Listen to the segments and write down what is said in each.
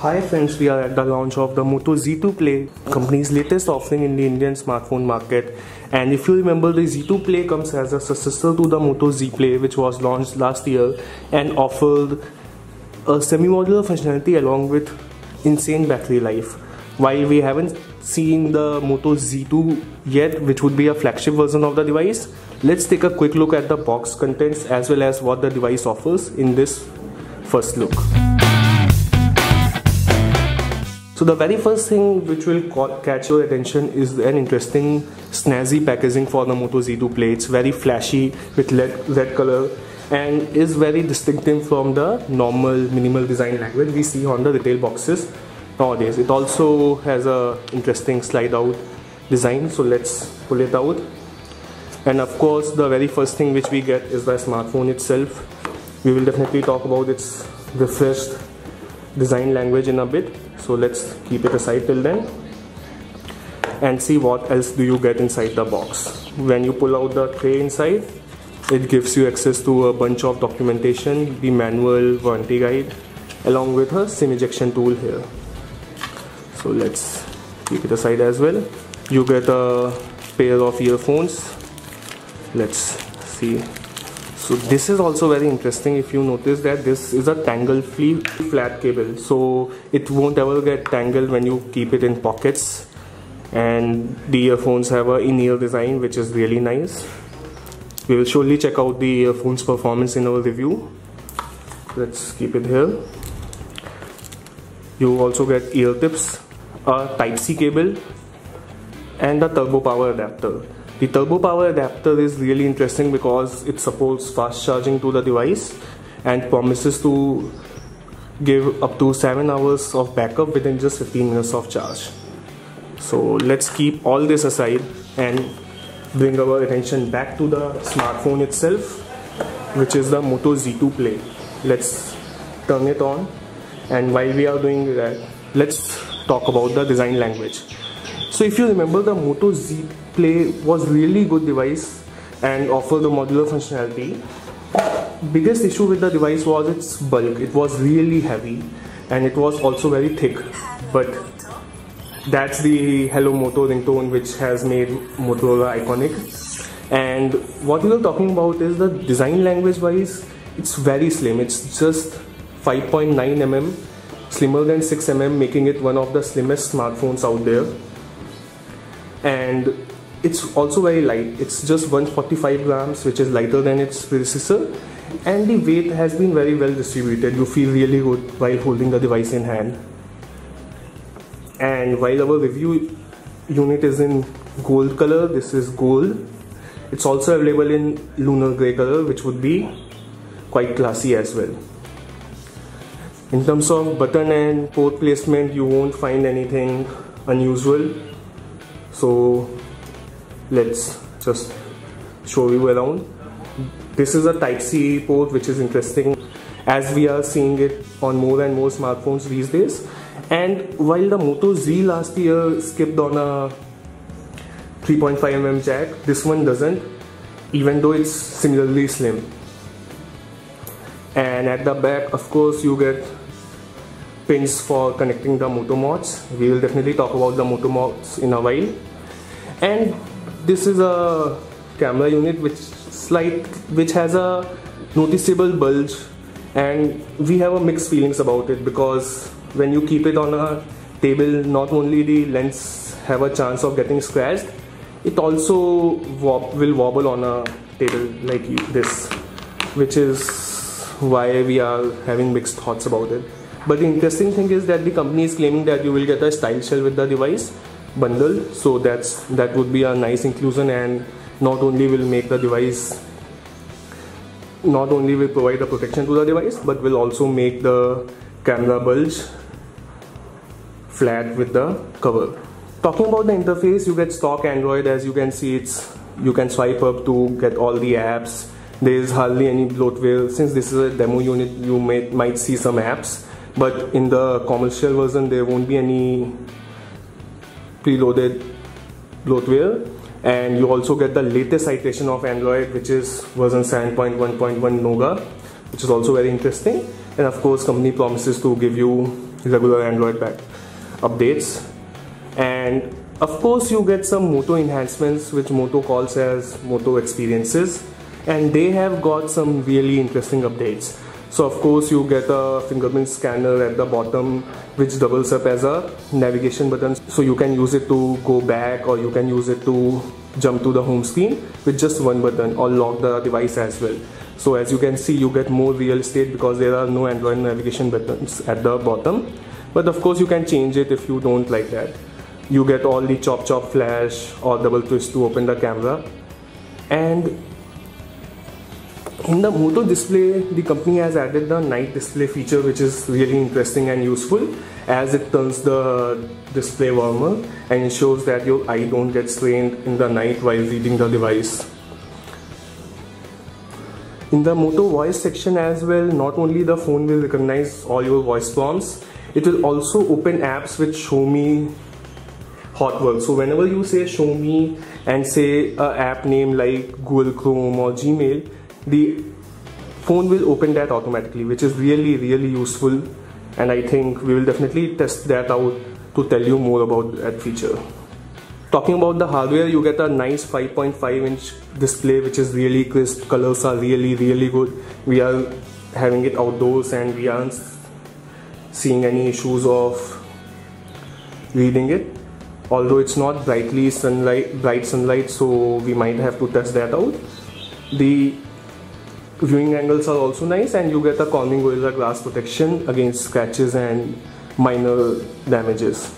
Hi friends, we are at the launch of the Moto Z2 Play, company's latest offering in the Indian smartphone market. And if you remember, the Z2 Play comes as a successor to the Moto Z Play, which was launched last year and offered a semi-modular functionality along with insane battery life. While we haven't seen the Moto Z2 yet, which would be a flagship version of the device, let's take a quick look at the box contents as well as what the device offers in this first look. So the very first thing which will catch your attention is an interesting snazzy packaging for the Moto Z2 Play. It's very flashy with red color and is very distinctive from the normal minimal design language we see on the retail boxes nowadays. It also has a interesting slide out design, so let's pull it out. And of course the very first thing which we get is the smartphone itself. We will definitely talk about its refreshed design language in a bit, so let's keep it aside till then and see what else do you get inside the box. When you pull out the tray inside, it gives you access to a bunch of documentation, the manual, warranty guide, along with a SIM ejection tool here. So let's keep it aside as well. You get a pair of earphones. Let's see. So this is also very interesting. If you notice that this is a tangle-free flat cable, so it won't ever get tangled when you keep it in pockets. And the earphones have a in-ear design which is really nice. We will surely check out the earphones performance in our review. Let's keep it here. You also get ear tips, a Type-C cable and a turbo power adapter. The turbo power adapter is really interesting because it supports fast charging to the device and promises to give up to 7 hours of backup within just 15 minutes of charge. So let's keep all this aside and bring our attention back to the smartphone itself, which is the Moto Z2 Play. Let's turn it on, and while we are doing that, let's talk about the design language. So if you remember, the Moto Z Play was really good device and offered the modular functionality. Biggest issue with the device was its bulk. It was really heavy and it was also very thick, but that's the Hello Moto ringtone which has made Motorola iconic. And what we were talking about is the design language wise, it's very slim. It's just 5.9 mm, slimmer than 6 mm, making it one of the slimmest smartphones out there. And it's also very light. It's just 145 grams, which is lighter than its predecessor. And the weight has been very well distributed. You feel really good while holding the device in hand. And while our review unit is in gold color, this is gold. It's also available in lunar grey color, which would be quite classy as well. In terms of button and port placement, you won't find anything unusual. So let's just show you around. This is a Type-C port, which is interesting as we are seeing it on more and more smartphones these days. And while the Moto Z last year skipped on a 3.5 mm jack, this one doesn't, even though it's similarly slim. And at the back, of course, you get pins for connecting the Moto mods. We will definitely talk about the Moto mods in a while. And this is a camera unit which has a noticeable bulge, and we have a mixed feelings about it because when you keep it on a table, not only the lens have a chance of getting scratched, it also will wobble on a table like this, which is why we are having mixed thoughts about it. But the interesting thing is that the company is claiming that you will get a style shell with the device bundle, so that would be a nice inclusion, and not only will make the device, not only will provide the protection to the device, but will also make the camera bulge flat with the cover. Talking about the interface, you get stock Android. As you can see, you can swipe up to get all the apps. There is hardly any bloatware. Since this is a demo unit, you might see some apps, but in the commercial version there won't be any preloaded bloatware. And you also get the latest iteration of Android, which is version 7.1.1 Nougat, which is also very interesting. And of course, company promises to give you regular Android updates. And of course you get some Moto enhancements which Moto calls as Moto experiences, and they have got some really interesting updates. So of course you get a fingerprint scanner at the bottom which doubles up as a navigation button, so you can use it to go back, or you can use it to jump to the home screen with just one button, or lock the device as well. So as you can see, you get more real estate because there are no Android navigation buttons at the bottom. But of course you can change it if you don't like that. You get all the chop flash or double twist to open the camera. And in the Moto display, the company has added the night display feature, which is really interesting and useful, as it turns the display warmer and ensures that your eye don't get strained in the night while reading the device. In the Moto voice section as well, not only the phone will recognize all your voice prompts, it will also open apps with show me hot work. So whenever you say show me and say a app name like Google Chrome or Gmail, the phone will open that automatically, which is really useful, and I think we will definitely test that out to tell you more about that feature. Talking about the hardware, you get a nice 5.5-inch display which is really crisp. Colors are really good. We are having it outdoors and we aren't seeing any issues of reading it, although it's not bright sunlight, so we might have to test that out. The viewing angles are also nice, and you get a Corning Gorilla Glass protection against scratches and minor damages.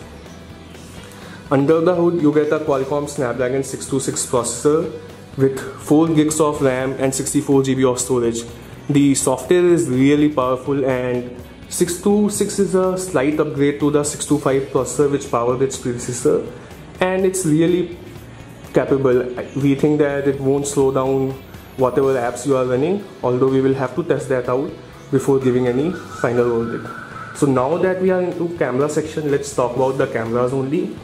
Under the hood, you get a Qualcomm Snapdragon 626 processor with 4 gigs of RAM and 64 GB of storage. The software is really powerful, and 626 is a slight upgrade to the 625 processor which powered its predecessor, and it's really capable. We think that it won't slow down whatever apps you are running, although we will have to test that out before giving any final verdict. So now that we are into camera section, let's talk about the cameras only.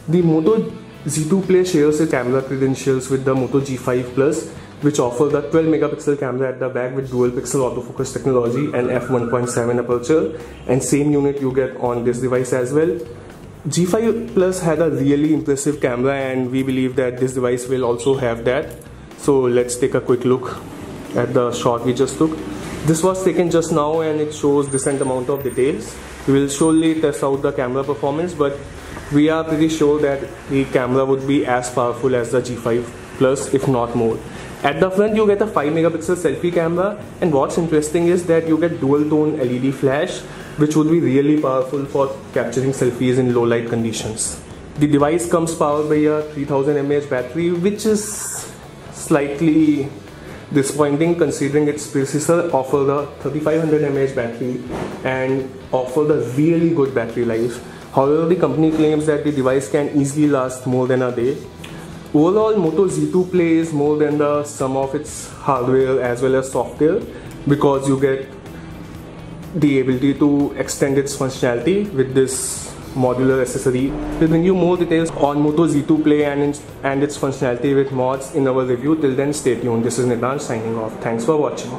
The Moto Z2 Play shares its camera credentials with the Moto G5 Plus, which offer the 12 megapixel camera at the back with dual pixel autofocus technology and f1.7 aperture, and same unit you get on this device as well. G5 Plus had a really impressive camera, and we believe that this device will also have that. So let's take a quick look at the shot we just took. This was taken just now and it shows decent amount of details. We will surely test out the camera performance, but we are pretty sure that the camera would be as powerful as the G5 Plus, if not more. At the front you get a 5 megapixel selfie camera, and what's interesting is that you get dual tone LED flash, which would be really powerful for capturing selfies in low light conditions. The device comes powered by a 3000 mAh battery, which is slightly disappointing considering its predecessor offered a 3500 mAh battery and offered a really good battery life. However, the company claims that the device can easily last more than a day. Overall, Moto Z2 Play is more than the sum of its hardware as well as software, because you get the ability to extend its functionality with this modular accessory. We'll bring you more details on Moto Z2 Play and its functionality with mods in our review. Till then, stay tuned. This is Nitan signing off. Thanks for watching.